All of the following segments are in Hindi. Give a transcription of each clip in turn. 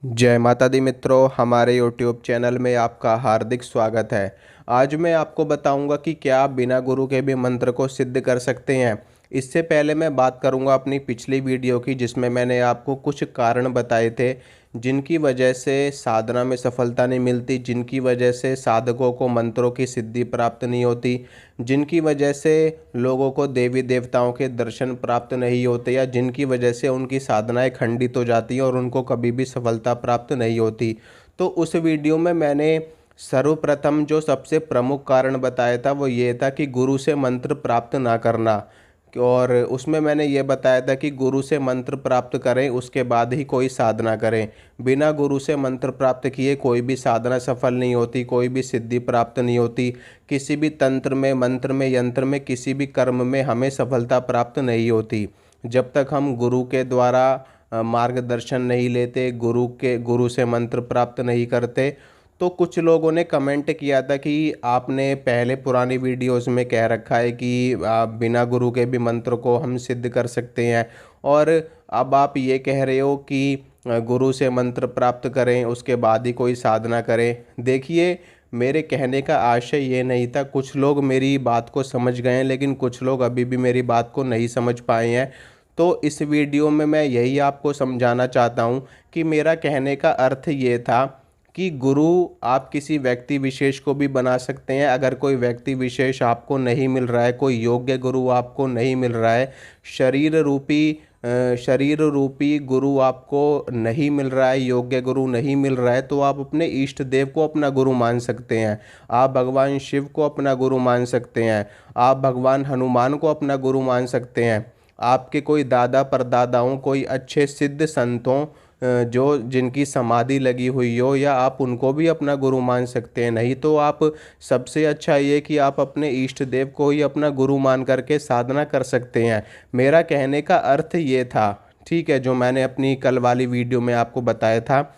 जय माता दी मित्रों, हमारे YouTube चैनल में आपका हार्दिक स्वागत है। आज मैं आपको बताऊंगा कि क्या आप बिना गुरु के भी मंत्र को सिद्ध कर सकते हैं। इससे पहले मैं बात करूंगा अपनी पिछली वीडियो की, जिसमें मैंने आपको कुछ कारण बताए थे जिनकी वजह से साधना में सफलता नहीं मिलती, जिनकी वजह से साधकों को मंत्रों की सिद्धि प्राप्त नहीं होती, जिनकी वजह से लोगों को देवी देवताओं के दर्शन प्राप्त नहीं होते, या जिनकी वजह से उनकी साधनाएं खंडित हो जाती हैं और उनको कभी भी सफलता प्राप्त नहीं होती। तो उस वीडियो में मैंने सर्वप्रथम जो सबसे प्रमुख कारण बताया था वो ये था कि गुरु से मंत्र प्राप्त ना करना। और उसमें मैंने ये बताया था कि गुरु से मंत्र प्राप्त करें, उसके बाद ही कोई साधना करें। बिना गुरु से मंत्र प्राप्त किए कोई भी साधना सफल नहीं होती, कोई भी सिद्धि प्राप्त नहीं होती। किसी भी तंत्र में, मंत्र में, यंत्र में, किसी भी कर्म में हमें सफलता प्राप्त नहीं होती जब तक हम गुरु के द्वारा मार्गदर्शन नहीं लेते, गुरु से मंत्र प्राप्त नहीं करते। तो कुछ लोगों ने कमेंट किया था कि आपने पहले पुरानी वीडियोस में कह रखा है कि बिना गुरु के भी मंत्र को हम सिद्ध कर सकते हैं, और अब आप ये कह रहे हो कि गुरु से मंत्र प्राप्त करें उसके बाद ही कोई साधना करें। देखिए, मेरे कहने का आशय ये नहीं था। कुछ लोग मेरी बात को समझ गए हैं, लेकिन कुछ लोग अभी भी मेरी बात को नहीं समझ पाए हैं। तो इस वीडियो में मैं यही आपको समझाना चाहता हूँ कि मेरा कहने का अर्थ ये था कि गुरु आप किसी व्यक्ति विशेष को भी बना सकते हैं। अगर कोई व्यक्ति विशेष आपको नहीं मिल रहा है, कोई योग्य गुरु आपको नहीं मिल रहा है, शरीर रूपी गुरु आपको नहीं मिल रहा है, योग्य गुरु नहीं मिल रहा है, तो आप अपने इष्ट देव को अपना गुरु मान सकते हैं। आप भगवान शिव को अपना गुरु मान सकते हैं। आप भगवान हनुमान को अपना गुरु मान सकते हैं। आपके कोई दादा परदादाओं, कोई अच्छे सिद्ध संतों जो जिनकी समाधि लगी हुई हो, या आप उनको भी अपना गुरु मान सकते हैं। नहीं तो आप, सबसे अच्छा ये कि आप अपने इष्ट देव को ही अपना गुरु मान करके साधना कर सकते हैं। मेरा कहने का अर्थ ये था, ठीक है, जो मैंने अपनी कल वाली वीडियो में आपको बताया था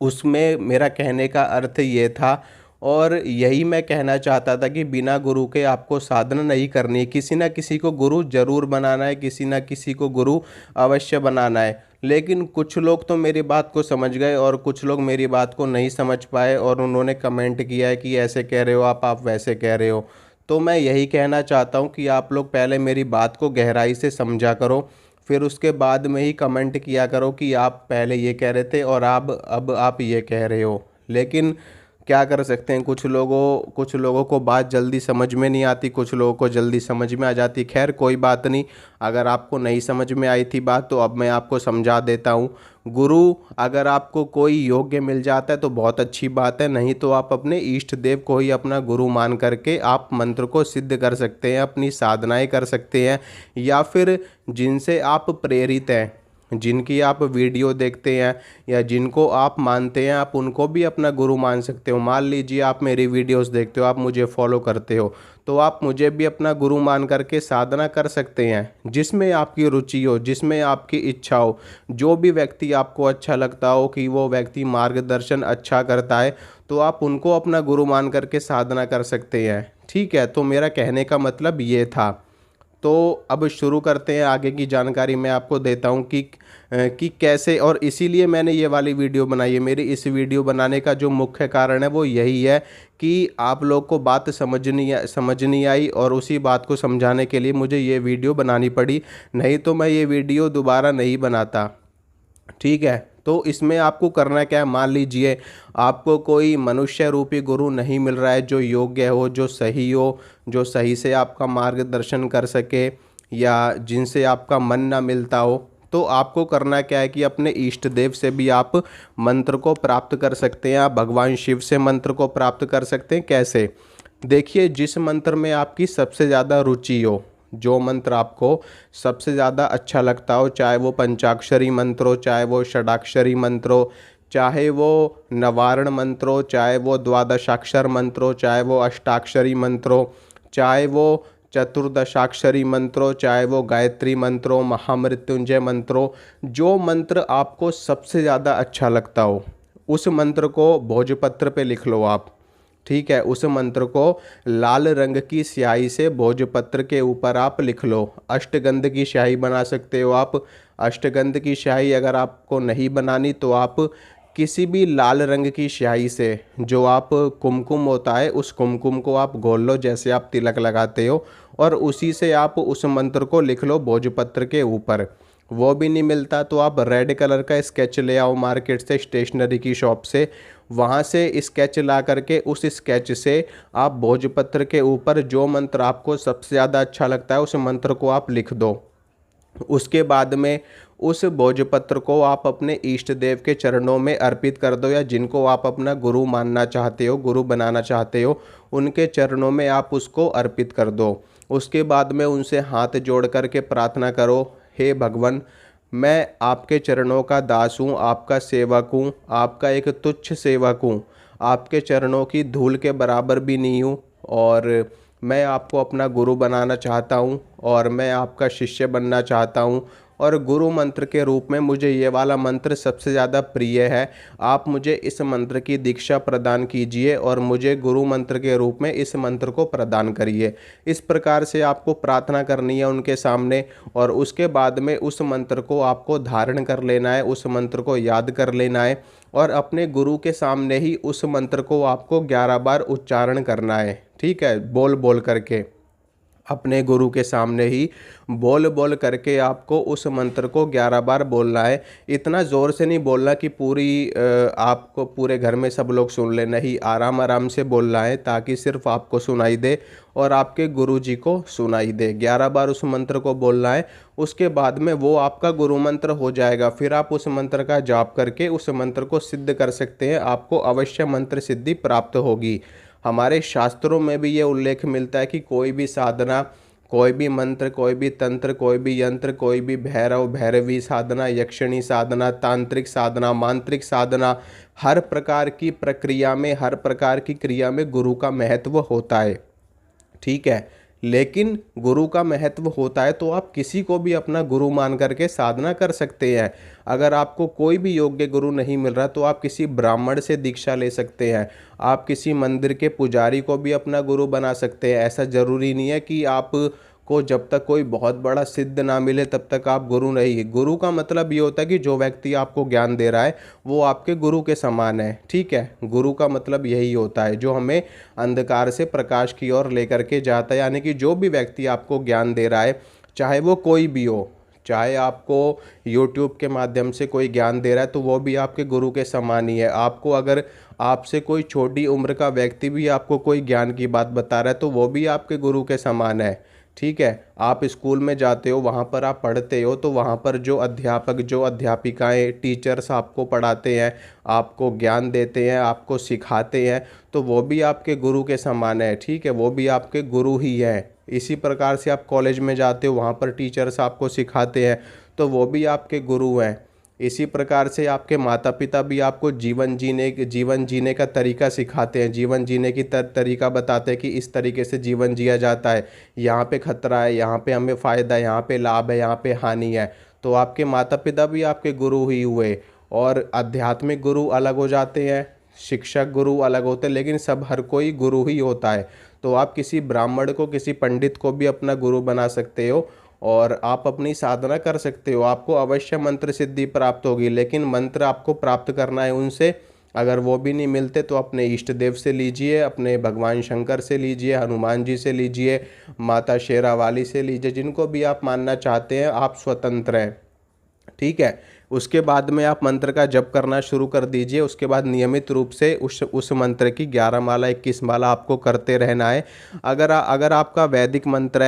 उसमें मेरा कहने का अर्थ ये था। और यही मैं कहना चाहता था कि बिना गुरु के आपको साधना नहीं करनी है। किसी ना किसी को गुरु जरूर बनाना है, किसी ना किसी को गुरु अवश्य बनाना है। लेकिन कुछ लोग तो मेरी बात को समझ गए और कुछ लोग मेरी बात को नहीं समझ पाए, और उन्होंने कमेंट किया है कि ऐसे कह रहे हो आप वैसे कह रहे हो। तो मैं यही कहना चाहता हूँ कि आप लोग पहले मेरी बात को गहराई से समझा करो, फिर उसके बाद में ही कमेंट किया करो कि आप पहले ये कह रहे थे और अब आप ये कह रहे हो। लेकिन क्या कर सकते हैं, कुछ लोगों को बात जल्दी समझ में नहीं आती, कुछ लोगों को जल्दी समझ में आ जाती। खैर, कोई बात नहीं। अगर आपको नहीं समझ में आई थी बात, तो अब मैं आपको समझा देता हूँ। गुरु अगर आपको कोई योग्य मिल जाता है तो बहुत अच्छी बात है, नहीं तो आप अपने इष्ट देव को ही अपना गुरु मान करके आप मंत्र को सिद्ध कर सकते हैं, अपनी साधनाएं कर सकते हैं। या फिर जिनसे आप प्रेरित हैं, जिनकी आप वीडियो देखते हैं या जिनको आप मानते हैं, आप उनको भी अपना गुरु मान सकते हो। मान लीजिए आप मेरी वीडियोस देखते हो, आप मुझे फॉलो करते हो, तो आप मुझे भी अपना गुरु मान करके साधना कर सकते हैं। जिसमें आपकी रुचि हो, जिसमें आपकी इच्छा हो, जो भी व्यक्ति आपको अच्छा लगता हो कि वो व्यक्ति मार्गदर्शन अच्छा करता है, तो आप उनको अपना गुरु मान करके साधना कर सकते हैं। ठीक है, तो मेरा कहने का मतलब ये था। तो अब शुरू करते हैं, आगे की जानकारी मैं आपको देता हूं कि कैसे। और इसीलिए मैंने ये वाली वीडियो बनाई है। मेरी इस वीडियो बनाने का जो मुख्य कारण है वो यही है कि आप लोग को बात समझ नहीं आई, और उसी बात को समझाने के लिए मुझे ये वीडियो बनानी पड़ी। नहीं तो मैं ये वीडियो दोबारा नहीं बनाता। ठीक है, तो इसमें आपको करना क्या है, मान लीजिए आपको कोई मनुष्य रूपी गुरु नहीं मिल रहा है जो योग्य हो, जो सही हो, जो सही से आपका मार्गदर्शन कर सके, या जिनसे आपका मन ना मिलता हो, तो आपको करना क्या है कि अपने इष्ट देव से भी आप मंत्र को प्राप्त कर सकते हैं। आप भगवान शिव से मंत्र को प्राप्त कर सकते हैं। कैसे? देखिए, जिस मंत्र में आपकी सबसे ज़्यादा रुचि हो, जो मंत्र आपको सबसे ज़्यादा अच्छा लगता हो, चाहे वो पंचाक्षरी मंत्र हो, चाहे वो षडाक्षरी मंत्र हो, चाहे वो नवारण मंत्र हो, चाहे वो द्वादशाक्षर मंत्र हो, चाहे वो अष्टाक्षरी मंत्र हो, चाहे वो चतुर्दशाक्षरी मंत्र हो, चाहे वो गायत्री मंत्र हो, महामृत्युंजय मंत्र हो, जो मंत्र आपको सबसे ज़्यादा अच्छा लगता हो, उस मंत्र को भोजपत्र पे लिख लो आप। ठीक है, उस मंत्र को लाल रंग की स्याही से भोजपत्र के ऊपर आप लिख लो। अष्टगंध की स्याही बना सकते हो आप। अष्टगंध की स्याही अगर आपको नहीं बनानी तो आप किसी भी लाल रंग की स्याही से जो आप कुमकुम होता है उस कुमकुम को आप घोल लो, जैसे आप तिलक लगाते हो, और उसी से आप उस मंत्र को लिख लो भोजपत्र के ऊपर। वो भी नहीं मिलता तो आप रेड कलर का स्केच ले आओ मार्केट से, स्टेशनरी की शॉप से। वहाँ से स्केच ला करके उस स्केच से आप भोजपत्र के ऊपर जो मंत्र आपको सबसे ज़्यादा अच्छा लगता है उस मंत्र को आप लिख दो। उसके बाद में उस भोजपत्र को आप अपने इष्ट देव के चरणों में अर्पित कर दो, या जिनको आप अपना गुरु मानना चाहते हो, गुरु बनाना चाहते हो, उनके चरणों में आप उसको अर्पित कर दो। उसके बाद में उनसे हाथ जोड़ करके प्रार्थना करो, हे भगवान, मैं आपके चरणों का दास हूँ, आपका सेवक हूँ, आपका एक तुच्छ सेवक हूँ, आपके चरणों की धूल के बराबर भी नहीं हूँ, और मैं आपको अपना गुरु बनाना चाहता हूँ और मैं आपका शिष्य बनना चाहता हूँ। और गुरु मंत्र के रूप में मुझे ये वाला मंत्र सबसे ज़्यादा प्रिय है। आप मुझे इस मंत्र की दीक्षा प्रदान कीजिए और मुझे गुरु मंत्र के रूप में इस मंत्र को प्रदान करिए। इस प्रकार से आपको प्रार्थना करनी है उनके सामने, और उसके बाद में उस मंत्र को आपको धारण कर लेना है, उस मंत्र को याद कर लेना है, और अपने गुरु के सामने ही उस मंत्र को आपको 11 बार उच्चारण करना है। ठीक है, बोल बोल करके अपने गुरु के सामने ही बोल बोल करके आपको उस मंत्र को 11 बार बोलना है। इतना ज़ोर से नहीं बोलना कि आपको पूरे घर में सब लोग सुन ले, नहीं, आराम आराम से बोलना है ताकि सिर्फ आपको सुनाई दे और आपके गुरु जी को सुनाई दे। 11 बार उस मंत्र को बोलना है। उसके बाद में वो आपका गुरु मंत्र हो जाएगा। फिर आप उस मंत्र का जाप करके उस मंत्र को सिद्ध कर सकते हैं, आपको अवश्य मंत्र सिद्धि प्राप्त होगी। हमारे शास्त्रों में भी ये उल्लेख मिलता है कि कोई भी साधना, कोई भी मंत्र, कोई भी तंत्र, कोई भी यंत्र, कोई भी भैरव भैरवी साधना, यक्षिणी साधना, तांत्रिक साधना, मांत्रिक साधना, हर प्रकार की प्रक्रिया में, हर प्रकार की क्रिया में गुरु का महत्व होता है। ठीक है, लेकिन गुरु का महत्व होता है तो आप किसी को भी अपना गुरु मान करके साधना कर सकते हैं। अगर आपको कोई भी योग्य गुरु नहीं मिल रहा तो आप किसी ब्राह्मण से दीक्षा ले सकते हैं, आप किसी मंदिर के पुजारी को भी अपना गुरु बना सकते हैं। ऐसा ज़रूरी नहीं है कि आप को जब तक कोई बहुत बड़ा सिद्ध ना मिले तब तक आप गुरु नहीं। गुरु का मतलब ये होता है कि जो व्यक्ति आपको ज्ञान दे रहा है वो आपके गुरु के समान है। ठीक है, गुरु का मतलब यही होता है, जो हमें अंधकार से प्रकाश की ओर लेकर के जाता है। यानी कि जो भी व्यक्ति आपको ज्ञान दे रहा है, चाहे वो कोई भी हो, चाहे आपको YouTube के माध्यम से कोई ज्ञान दे रहा है तो वो भी आपके गुरु के समान ही है। आपको अगर आपसे कोई छोटी उम्र का व्यक्ति भी आपको कोई ज्ञान की बात बता रहा है तो वो भी आपके गुरु के समान है। ठीक है, आप स्कूल में जाते हो, वहाँ पर आप पढ़ते हो, तो वहाँ पर जो अध्यापक, जो अध्यापिकाएं, टीचर्स आपको पढ़ाते हैं, आपको ज्ञान देते हैं, आपको सिखाते हैं, तो वो भी आपके गुरु के समान है। ठीक है, वो भी आपके गुरु ही है। इसी प्रकार से आप कॉलेज में जाते हो, वहाँ पर टीचर्स आपको सिखाते हैं तो वो भी आपके गुरु हैं। इसी प्रकार से आपके माता पिता भी आपको जीवन जीने का तरीका सिखाते हैं, जीवन जीने की तरीका बताते हैं कि इस तरीके से जीवन जिया जाता है, यहाँ पे खतरा है, यहाँ पे हमें फ़ायदा है, यहाँ पे लाभ है, यहाँ पे हानि है। तो आपके माता पिता भी आपके गुरु ही हुए। और आध्यात्मिक गुरु अलग हो जाते हैं, शिक्षक गुरु अलग होते हैं, लेकिन सब हर कोई गुरु ही होता है। तो आप किसी ब्राह्मण को, किसी पंडित को भी अपना गुरु बना सकते हो और आप अपनी साधना कर सकते हो। आपको अवश्य मंत्र सिद्धि प्राप्त होगी, लेकिन मंत्र आपको प्राप्त करना है उनसे। अगर वो भी नहीं मिलते तो अपने इष्ट देव से लीजिए, अपने भगवान शंकर से लीजिए, हनुमान जी से लीजिए, माता शेरावाली से लीजिए, जिनको भी आप मानना चाहते हैं, आप स्वतंत्र हैं। ठीक है, उसके बाद में आप मंत्र का जप करना शुरू कर दीजिए। उसके बाद नियमित रूप से उस मंत्र की 11 माला 21 माला आपको करते रहना है। अगर आपका वैदिक मंत्र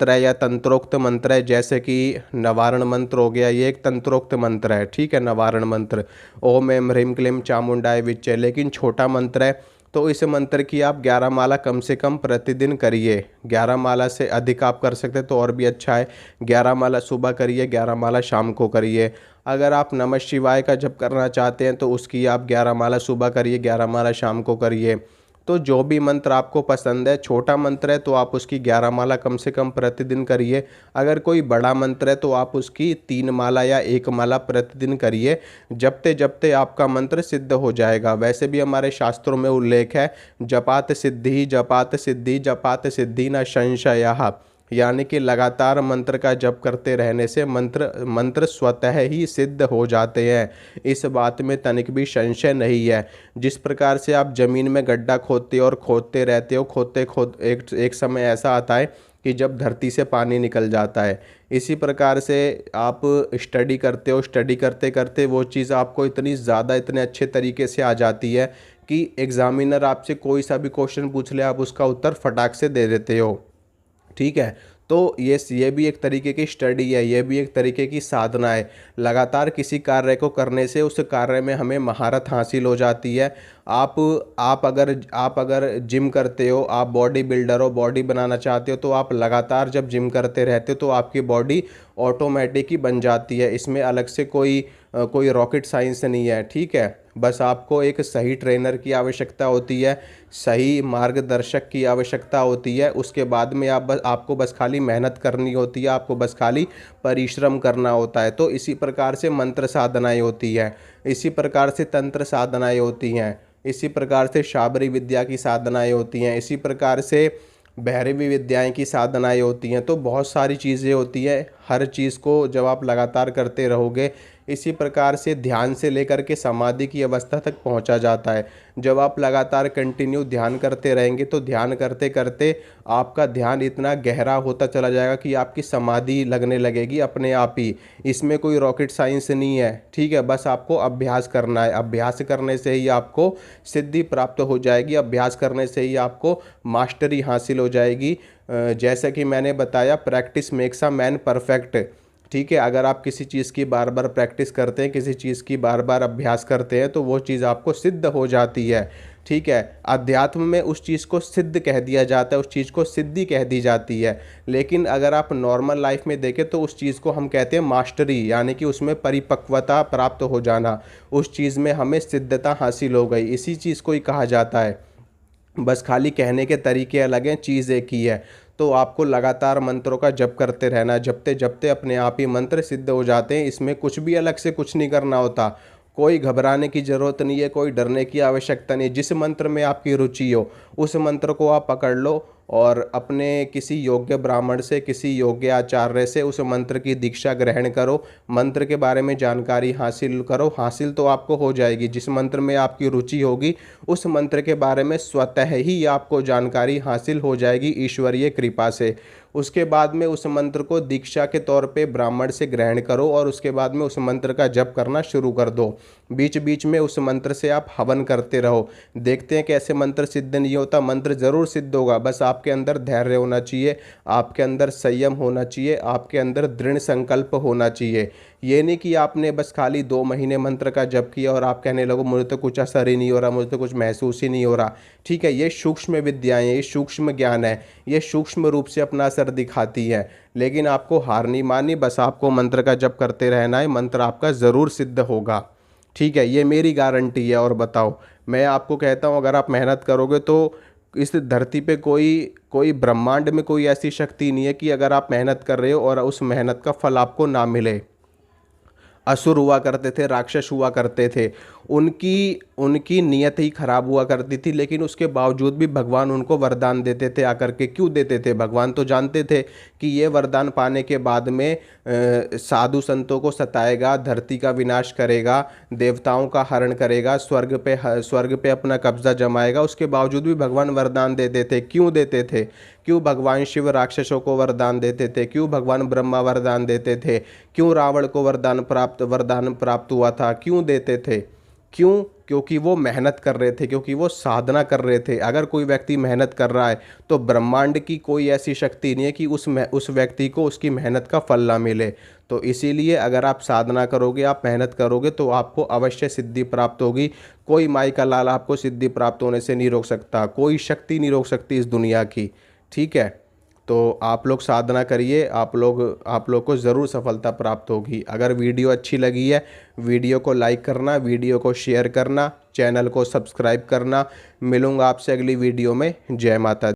है या तंत्रोक्त मंत्र है, जैसे कि नवारण मंत्र हो गया, ये एक तंत्रोक्त मंत्र है। ठीक है, नवारण मंत्र ओम एम ह्रीम क्लीम चामुंडाय विच्चे, लेकिन छोटा मंत्र है, तो इस मंत्र की आप 11 माला कम से कम प्रतिदिन करिए। 11 माला से अधिक आप कर सकते हैं तो और भी अच्छा है। 11 माला सुबह करिए, 11 माला शाम को करिए। अगर आप नमः शिवाय का जप करना चाहते हैं तो उसकी आप 11 माला सुबह करिए, 11 माला शाम को करिए। तो जो भी मंत्र आपको पसंद है, छोटा मंत्र है तो आप उसकी 11 माला कम से कम प्रतिदिन करिए। अगर कोई बड़ा मंत्र है तो आप उसकी 3 माला या 1 माला प्रतिदिन करिए। जपते जपते आपका मंत्र सिद्ध हो जाएगा। वैसे भी हमारे शास्त्रों में उल्लेख है, जपात सिद्धि जपात सिद्धि जपात सिद्धि न संशयः। यानी कि लगातार मंत्र का जप करते रहने से मंत्र स्वतः ही सिद्ध हो जाते हैं। इस बात में तनिक भी संशय नहीं है। जिस प्रकार से आप ज़मीन में गड्ढा खोदते हो और खोदते रहते हो, खोदते खोद एक समय ऐसा आता है कि जब धरती से पानी निकल जाता है। इसी प्रकार से आप स्टडी करते हो, स्टडी करते करते वो चीज़ आपको इतनी ज़्यादा इतने अच्छे तरीके से आ जाती है कि एग्ज़ामिनर आपसे कोई सा भी क्वेश्चन पूछ ले, आप उसका उत्तर फटाक से दे देते हो। ठीक है, तो ये भी एक तरीके की स्टडी है, ये भी एक तरीके की साधना है। लगातार किसी कार्य को करने से उस कार्य में हमें महारत हासिल हो जाती है। आप अगर जिम करते हो, आप बॉडी बिल्डर हो, बॉडी बनाना चाहते हो, तो आप लगातार जब जिम करते रहते हो तो आपकी बॉडी ऑटोमेटिक ही बन जाती है। इसमें अलग से कोई रॉकेट साइंस नहीं है। ठीक है, बस आपको एक सही ट्रेनर की आवश्यकता होती है, सही मार्गदर्शक की आवश्यकता होती है। उसके बाद में आपको बस खाली मेहनत करनी होती है, आपको बस खाली परिश्रम करना होता है। तो इसी प्रकार से मंत्र साधनाएं होती हैं, इसी प्रकार से तंत्र साधनाएं होती हैं, इसी प्रकार से शाबरी विद्या की साधनाएं होती हैं, इसी प्रकार से भैरवी विद्याएं की साधनाएं होती हैं। तो बहुत सारी चीज़ें होती हैं। हर चीज़ को जब आप लगातार करते रहोगे, इसी प्रकार से ध्यान से लेकर के समाधि की अवस्था तक पहुंचा जाता है। जब आप लगातार कंटिन्यू ध्यान करते रहेंगे तो ध्यान करते करते आपका ध्यान इतना गहरा होता चला जाएगा कि आपकी समाधि लगने लगेगी अपने आप ही। इसमें कोई रॉकेट साइंस नहीं है। ठीक है, बस आपको अभ्यास करना है। अभ्यास करने से ही आपको सिद्धि प्राप्त हो जाएगी, अभ्यास करने से ही आपको मास्टरी हासिल हो जाएगी। जैसा कि मैंने बताया, practice makes a man perfect. ठीक है, अगर आप किसी चीज़ की बार बार प्रैक्टिस करते हैं, किसी चीज़ की बार बार अभ्यास करते हैं, तो वो चीज़ आपको सिद्ध हो जाती है। ठीक है, अध्यात्म में उस चीज़ को सिद्ध कह दिया जाता है, उस चीज़ को सिद्धि कह दी जाती है। लेकिन अगर आप नॉर्मल लाइफ में देखें तो उस चीज़ को हम कहते हैं मास्टरी, यानी कि उसमें परिपक्वता प्राप्त हो जाना, उस चीज़ में हमें सिद्धता हासिल हो गई, इसी चीज़ को ही कहा जाता है। बस खाली कहने के तरीके अलग हैं, चीज़ एक ही है। तो आपको लगातार मंत्रों का जप करते रहना, जपते जपते अपने आप ही मंत्र सिद्ध हो जाते हैं। इसमें कुछ भी अलग से कुछ नहीं करना होता, कोई घबराने की ज़रूरत नहीं है, कोई डरने की आवश्यकता नहीं है। जिस मंत्र में आपकी रुचि हो उस मंत्र को आप पकड़ लो और अपने किसी योग्य ब्राह्मण से, किसी योग्य आचार्य से उस मंत्र की दीक्षा ग्रहण करो, मंत्र के बारे में जानकारी हासिल करो। हासिल तो आपको हो जाएगी, जिस मंत्र में आपकी रुचि होगी उस मंत्र के बारे में स्वतः ही आपको जानकारी हासिल हो जाएगी ईश्वरीय कृपा से। उसके बाद में उस मंत्र को दीक्षा के तौर पे ब्राह्मण से ग्रहण करो और उसके बाद में उस मंत्र का जप करना शुरू कर दो। बीच बीच में उस मंत्र से आप हवन करते रहो। देखते हैं कैसे मंत्र सिद्ध नहीं होता, मंत्र ज़रूर सिद्ध होगा। बस आपके अंदर धैर्य होना चाहिए, आपके अंदर संयम होना चाहिए, आपके अंदर दृढ़ संकल्प होना चाहिए। ये नहीं कि आपने बस खाली 2 महीने मंत्र का जप किया और आप कहने लगो मुझे तो कुछ असर ही नहीं हो रहा, मुझे तो कुछ महसूस ही नहीं हो रहा। ठीक है, ये सूक्ष्म विद्याएं, ये सूक्ष्म ज्ञान है, ये सूक्ष्म रूप से अपना असर दिखाती है। लेकिन आपको हार नहीं माननी, बस आपको मंत्र का जप करते रहना है, मंत्र आपका ज़रूर सिद्ध होगा। ठीक है, ये मेरी गारंटी है। और बताओ, मैं आपको कहता हूँ अगर आप मेहनत करोगे तो इस धरती पे कोई ब्रह्मांड में कोई ऐसी शक्ति नहीं है कि अगर आप मेहनत कर रहे हो और उस मेहनत का फल आपको ना मिले। असुर हुआ करते थे, राक्षस हुआ करते थे, उनकी नीयत ही खराब हुआ करती थी, लेकिन उसके बावजूद भी भगवान उनको वरदान देते थे आकर के। क्यों देते थे? भगवान तो जानते थे कि ये वरदान पाने के बाद में साधु संतों को सताएगा, धरती का विनाश करेगा, देवताओं का हरण करेगा, स्वर्ग पे अपना कब्जा जमाएगा। उसके बावजूद भी भगवान वरदान देते थे। क्यों देते थे? क्यों भगवान शिव राक्षसों को वरदान देते थे? क्यों भगवान ब्रह्मा वरदान देते थे? क्यों रावण को वरदान प्राप्त हुआ था? क्यों देते थे? क्यों? क्योंकि वो मेहनत कर रहे थे, क्योंकि वो साधना कर रहे थे। अगर कोई व्यक्ति मेहनत कर रहा है तो ब्रह्मांड की कोई ऐसी शक्ति नहीं है कि उस व्यक्ति को उसकी मेहनत का फल ना मिले। तो इसीलिए अगर आप साधना करोगे, आप मेहनत करोगे तो आपको अवश्य सिद्धि प्राप्त होगी। कोई माई का लाल आपको सिद्धि प्राप्त होने से नहीं रोक सकता, कोई शक्ति नहीं रोक सकती इस दुनिया की। ठीक है, तो आप लोग साधना करिए, आप लोग को ज़रूर सफलता प्राप्त होगी। अगर वीडियो अच्छी लगी है, वीडियो को लाइक करना, वीडियो को शेयर करना, चैनल को सब्सक्राइब करना। मिलूँगा आपसे अगली वीडियो में। जय माता दी।